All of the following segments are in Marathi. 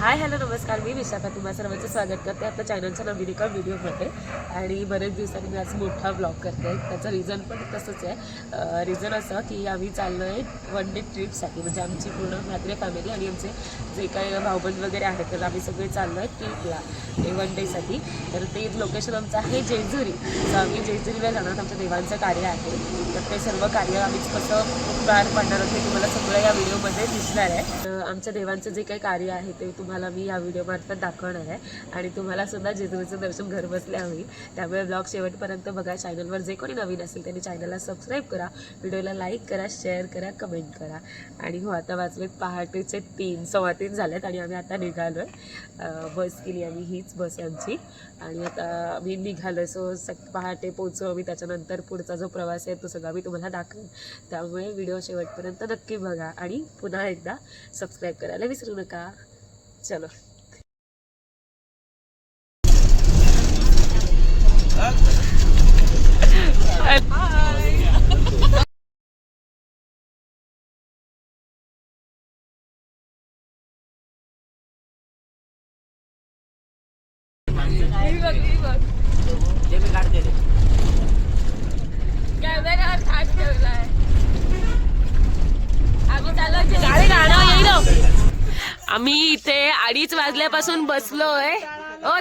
हाय हॅलो नमस्कार, मी विशाखा तुम्हा सर्वांचं स्वागत करते आपल्या चॅनलच्या नवीन एका व्हिडिओमध्ये. आणि बरेच दिवसांनी मी आज मोठा ब्लॉग करते. त्याचं रिझन पण तसंच आहे. रिझन असं की आम्ही चाललो आहे वन डे ट्रिपसाठी, म्हणजे आमची पूर्ण म्हात्रे फॅमिली आणि आमचे जे काही भाऊबंद वगैरे आहेत तर आम्ही सगळे चाललो आहे ट्रिपला वन डेसाठी. तर ते लोकेशन आमचं आहे जेजुरी. तर आम्ही जेजुरीला जाणार, आमच्या देवांचं कार्य आहे. तर ते सर्व कार्य आम्ही कसं पार पाडणार हे तुम्हाला सगळं या व्हिडिओमध्ये दिसणार आहे. आमच्या देवांचं जे काही कार्य आहे ते तुम्हाला मी या व्हिडिओमार्फत दाखवणार आहे आणि तुम्हाला सुद्धा जेजुरीचं दर्शन घर बसल्या होईल. त्यामुळे ब्लॉग शेवटपर्यंत बघा. चॅनलवर जे कोणी नवीन असेल त्यांनी चॅनलला सबस्क्राईब करा, व्हिडिओला लाईक करा, शेअर करा, कमेंट करा. आणि हो, आता वाजलेत पहाटेचे 3:15 झालेत आणि आम्ही आता निघालो आहे. बस केली आम्ही, हीच बस आहे आमची. आणि आता आम्ही निघालो आहे. सो पहाटे पोचू आम्ही. त्याच्यानंतर पुढचा जो प्रवास आहे तो सगळा मी तुम्हाला दाखवेन. त्यामुळे व्हिडिओ शेवटपर्यंत नक्की बघा आणि पुन्हा एकदा सबस्क्राईब करायला विसरू नका. चलो. कॅमेरा खाट ठेवलाय. आम्ही चाललो. आम्ही इथे 2:30 वाजल्यापासून बसलोय.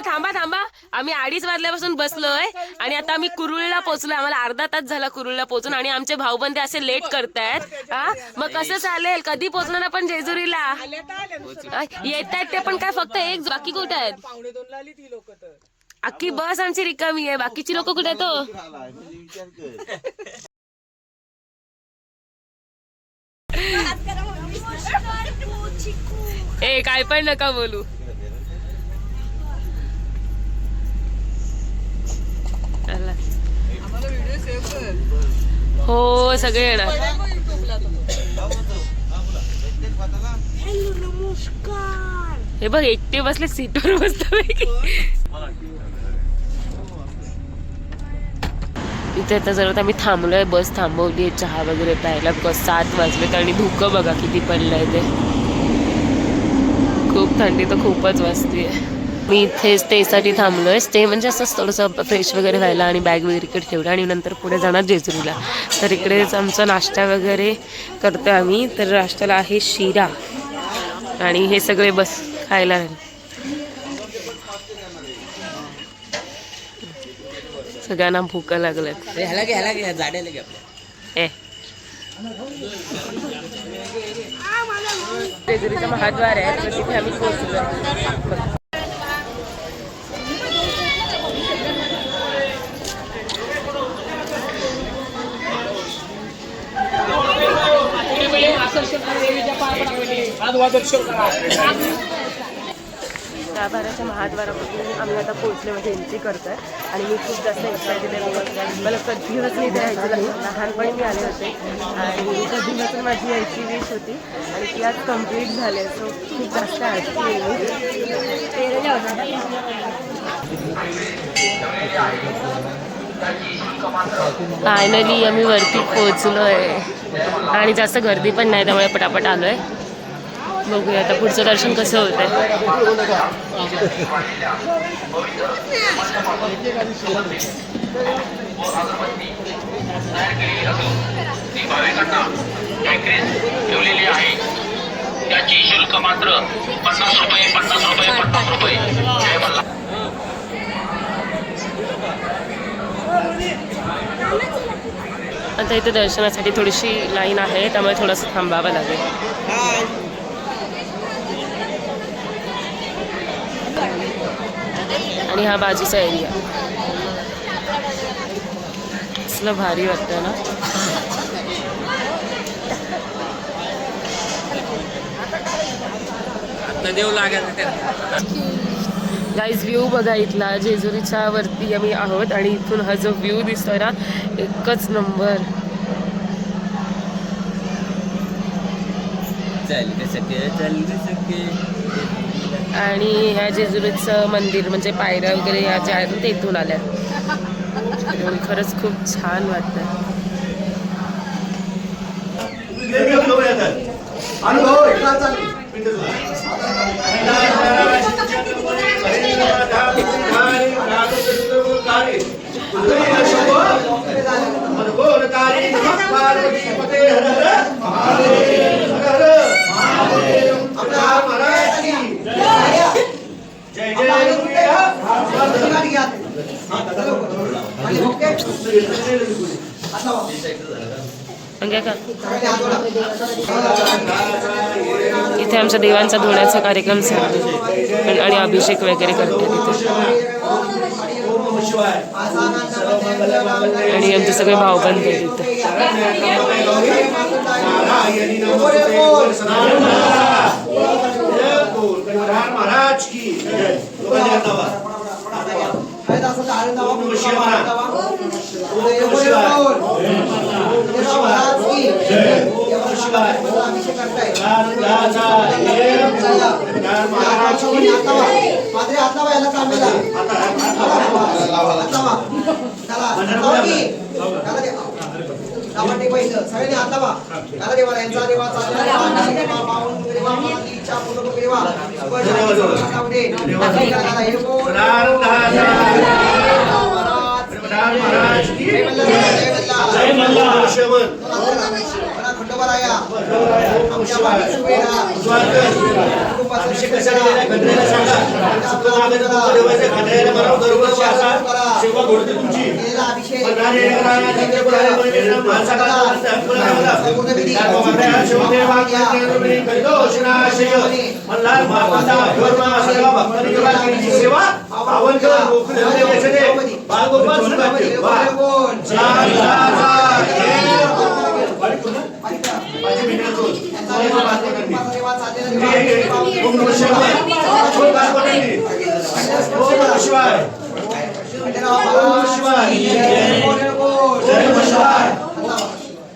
थांबा. आम्ही 2:30 वाजल्यापासून बसलोय आणि आता आम्ही कुरुळला पोहोचलोय. आम्हाला अर्धा तास झाला कुरुळला पोहोचून आणि आमचे भाऊबंद असे लेट करतायत. मग कसं चालेल? कधी पोहोचणार आपण जेजुरीला? येत आहेत ते पण काय फक्त एक, बाकी कुठे आहेत? अख्खी बस आमची रिकामी आहे, बाकीची लोक कुठे आहेत? ए काय पण नका बोलू. हो सगळे येणार. हे बघ एकटे बसले सीटवर बसतो. इथे आता जरा आम्ही थांबलोय, बस थांबवली आहे चहा वगैरे प्यायला. बिकॉज 7 वाजलेत आणि धुकं बघा किती पडलंय ते. खूप थंडी तर खूपच वाजते. मी इथे स्टेसाठी थांबलोय. स्टे म्हणजे असंच थोडंसं फ्रेश वगैरे व्हायला आणि बॅग वगैरे इकडे ठेवलं आणि नंतर पुढे जाणार जेजुरीला. तर इकडेच आमचा नाश्ता वगैरे करतो आम्ही. तर नाश्त्याला आहे शिरा आणि हे सगळे बस खायला. सगळ्यांना भूक लागल्यात. जेजुरीचं महाद्वार आहे, तर तिथे आम्ही पोहोचलो. गाभाऱ्याच्या महाद्वारापासून आम्ही आता पोहोचले, म्हणजे एंट्री करतोय आणि मी खूप जास्त एक्साइटेड आहे. मला कधीच नाही द्यायचं नाही. लहानपणी मी आले होते आणि कधीपासून माझी यायची विश होती आणि ती आज कम्प्लीट झाली. सो खूप जास्त फायनली आम्ही वरती पोहोचलो आहे आणि जास्त गर्दी पण नाही, त्यामुळे पटापट आलो आहे. बघूया आता पुढचं दर्शन कसं होतंय. ठेवलेली आहे त्याची शुल्क मात्र 50 रुपये. आता इथे दर्शनासाठी थोडीशी लाईन आहे, त्यामुळे थोडंसं थांबावं लागेल. आणि हा बाजूचा एरिया असलं भारी वाटतं ना. गाईज व्ह्यू बघा इथला. जेजुरीच्या वरती आम्ही आहोत आणि इथून हा जो व्ह्यू दिसतोय ना, एकच नंबर. आणि ह्या जेजुरीचं मंदिर म्हणजे पायऱ्या वगैरे ह्या ज्या आहेत ते इथून आल्या. खरंच खूप छान वाटतं. अनुभव इथे आमच्या देवांचा धुण्याचा कार्यक्रम चालू आणि अभिषेक वगैरे करते तिथे आणि आमचे सगळे भावबंद आहेत तिथे. महाराज की सगळ्यांनी हात लावा. त्याला देवा यांचा देवा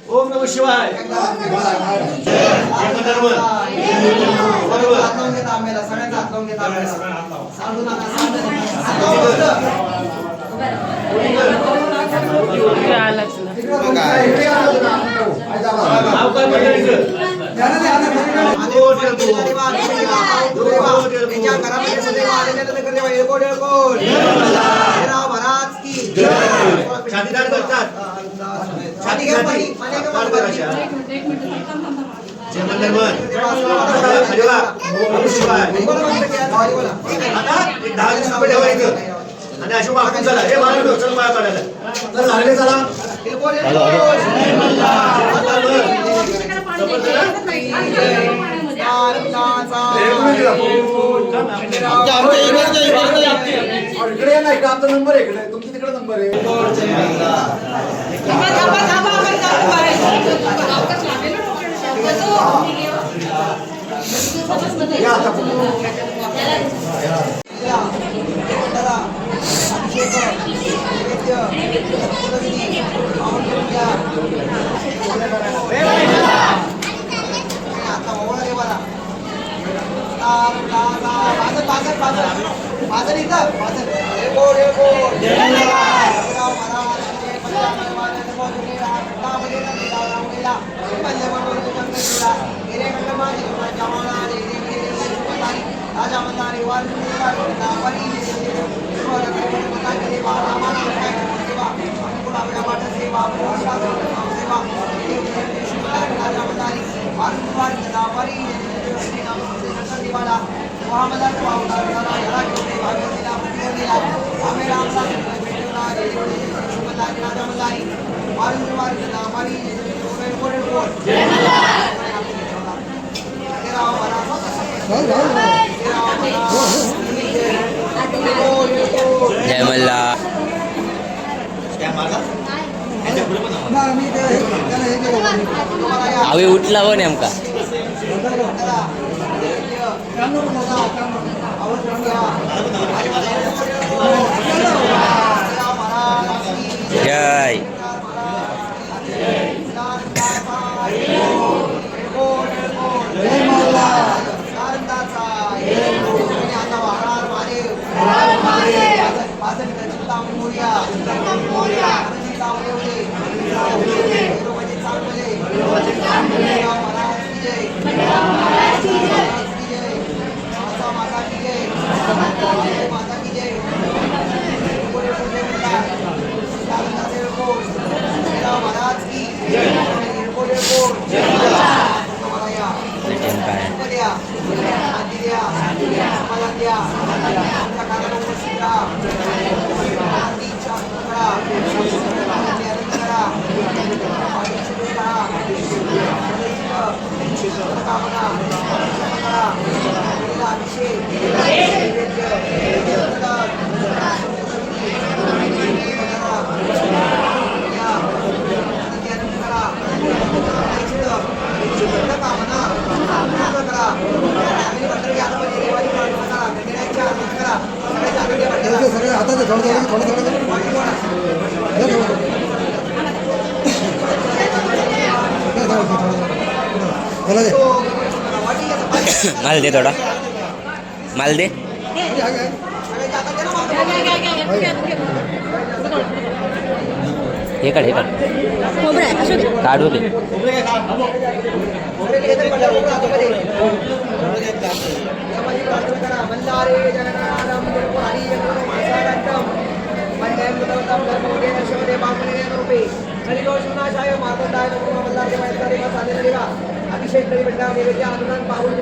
ओम नमः शिवाय. आणि अशी वाकून झाला हे मला चल माया काढायला तर लागले चला इकडे नाही का आपला नंबर आहे इकडे तुमची तिकडे नंबर आहे या आता जय मल्ला आम्ही उठला हो नेमका जय माल दे थोड़ा माल दे हे काढ काढू दे अभिषेक अनुदान पाहून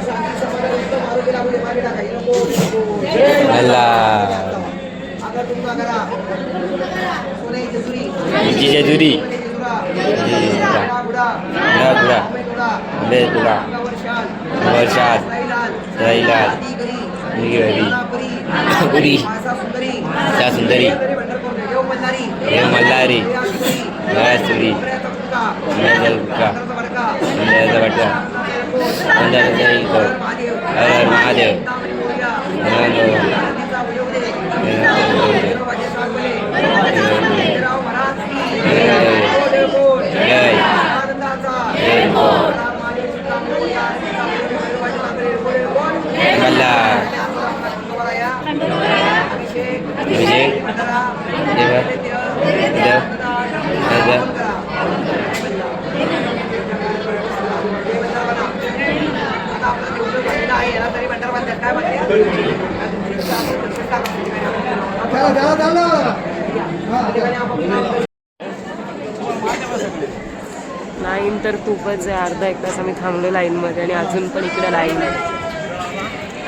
शांती अगर तुमका करा सोने जजुरी जेजुरी वर्षात रैलाल पुरी त्या सुंदरी हे मल्हारी सुरी महादेव लाईन तर खूपच आहे. अर्धा एक तास आम्ही थांबलो लाईनमध्ये आणि अजून पण इकडे लाईन आहे.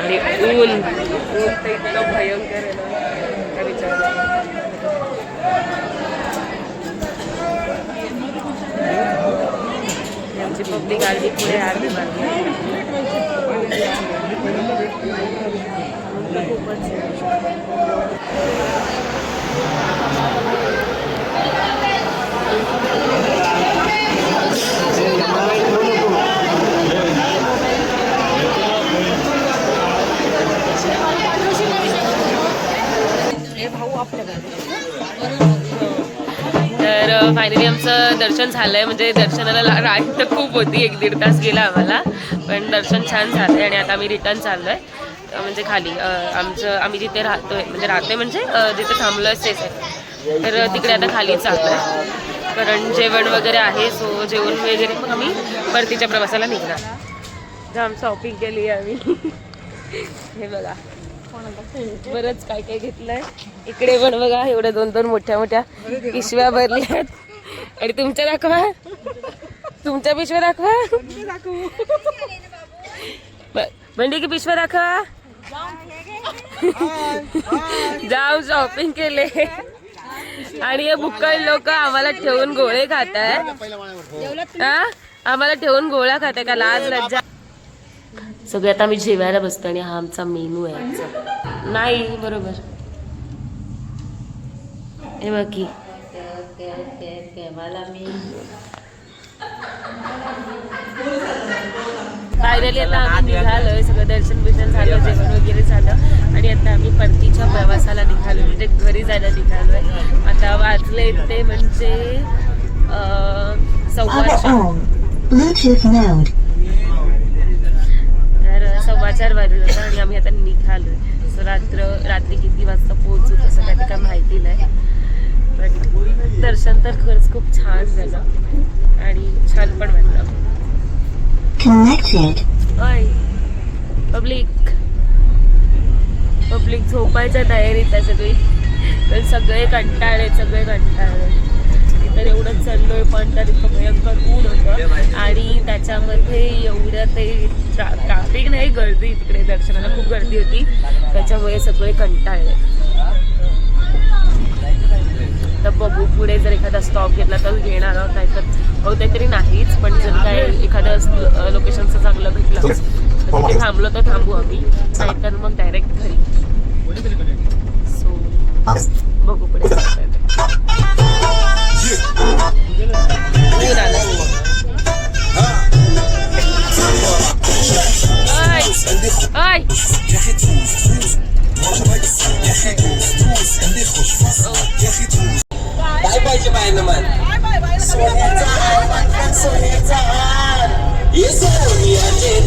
आणि ऊन तर इतकं भयंकर आहे ना काय विचार. यांची पब्लिक आली पुढे अर्धी मार्गी खूपच तर फायनली आमचं दर्शन झालंय. म्हणजे दर्शनाला राईट तर खूप होती, 1-1.5 तास गेला आम्हाला, पण दर्शन छान झालंय. आणि आता आम्ही रिटर्न चाललोय म्हणजे खाली आम्ही जिथे राहतोय म्हणजे जिथे थांबलोय तेच आहे. तर तिकडे आता खाली चाललोय कारण जेवण वगैरे आहे. सो जेवण वगैरे मग आम्ही परतीच्या प्रवासाला निघणार. जाम शॉपिंग केली आम्ही. हे बघा बरंच काय काय घेतलंय. इकडे पण बघा एवढ्या 2-2 मोठ्या पिशव्या भरल्यात. आणि तुमच्या दाखवा, तुमच्या पिशव्या दाखवा. मंडी की पिशव्या दाखवा. जाम शॉपिंग केले. आणि हे बुक्कड लोक आम्हाला ठेवून गोळे खात आहे. आम्हाला ठेवून गोळ्या खात आहे का लाज लज्जा. सगळे आता आम्ही जेवायला बसतो आणि हा आमचा मेनू आहे आमचा. नाही बरोबर हे बाकी फायनली आता आम्ही निघालोय. सगळं दर्शन बिर्शन झालं, जेवण वगैरे झालं आणि आता आम्ही परतीच्या प्रवासाला निघालो म्हणजे घरी जायला निघालोय. आता वाजले ते म्हणजे 4:15. तर 4:15 वाजले होता आणि आम्ही आता निघालोय. सो रात्री किती वाजता पोहोचू तसं काही काय माहिती नाही. पण दर्शन तर खरंच खूप छान झालं आणि छान पण वाटलं. पब्लिक झोपायच्या तयारीत आहे सगळी. पण सगळे कंटाळे तर एवढं चढलोय पण तर इतकं भयंकर ऊन होतं आणि त्याच्यामध्ये एवढं ते ट्रॅफिक नाही, गर्दी तिकडे दर्शनाला खूप गर्दी होती, त्याच्यामुळे सगळे कंटाळले. तर बघू पुढे जर एखादा स्टॉप घेतला तर घेणार आहोत, नाहीतर बहुतेक तरी नाहीच. पण जर काय एखादं लोकेशनचं चांगलं भेटलं तर तिथे थांबलो तर थांबू आम्ही, नाहीतर मग डायरेक्ट घरी. सो बघू पुढे काय पाहिजे बायनं मन सोन्याचा हार मात्र सोन्याचा हार हे सोन्याचे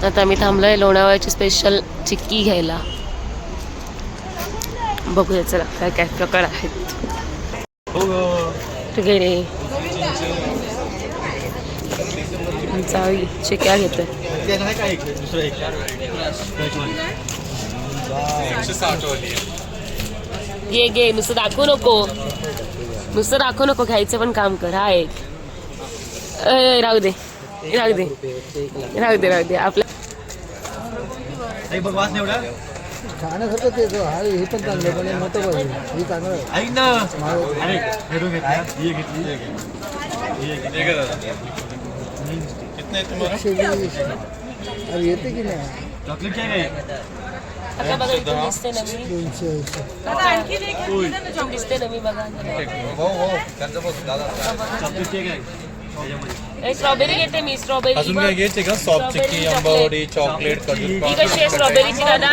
आता आम्ही थांबलोय लोणावळ्याची स्पेशल चिक्की घ्यायला. बघूया चला काय काय प्रकार आहेत. ठीक आहे रे चावी चिक्क्या घेतोय. ये घे, नुसतं दाखवू नको, नुसतं दाखवू नको, घ्यायचं पण काम कर. हा एक राहू दे राहू दे राहू दे राहू दे आपल्या खाण्यासारखं ते हे पण चांगलं पण हे मोठं पाहिजे, हे चांगलं ऐक ना, अरे हेरो घेतला, ये घेतली, अरे येते की नाही. चॉकलेट क्या काय आता बघा इथून दिसते ना मी, 280 इथून दिसते ना मी बघा. चॉकलेट क्या काय स्ट्रॉबेरी घेते मी, स्ट्रॉबेरी अजून काय घ्यायचे का? सॉफ्ट चिक्की, आंबावडी, चॉकलेट, खजूर ही कशी आहे स्ट्रॉबेरीची दादा?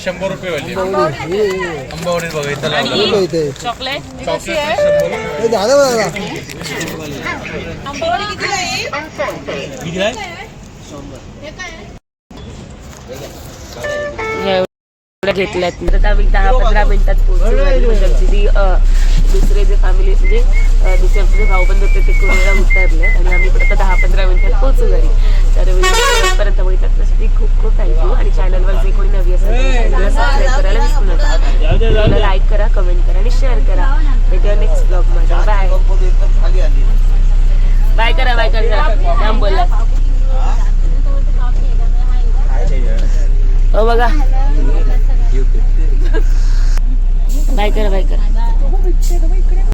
100 रुपये वाली. आंबावडी बघा इथं आणि लावलं. ही चॉकलेट चॉकलेट 100 रुपये. दादा दादा किती आहे? एवढ्या घेतल्यात. तर आम्ही 10-15 मिनिटात पोहोचलो. म्हणजे आमची ती दुसरे जे फॅमिली म्हणजे दुसरे आमचे जे भाऊबंद होते ते कोरेला उतरले आणि आम्ही पण आता 10-15 मिनिटात पोहोचू घरी. तर व्हिडिओपर्यंत बघितलं त्यासाठी खूप खूप थँक्यू. आणि चॅनलवर जे कोणी नवी असेल तर चॅनलला सबस्क्राईब करायला विसरू नका. लाईक करा, कमेंट करा आणि शेअर करा. भेटूया नेक्स्ट ब्लॉगमध्ये. बाय बाय करा, बाय करा, थांब बोलला. हो बघा बाय करा, बाय करा.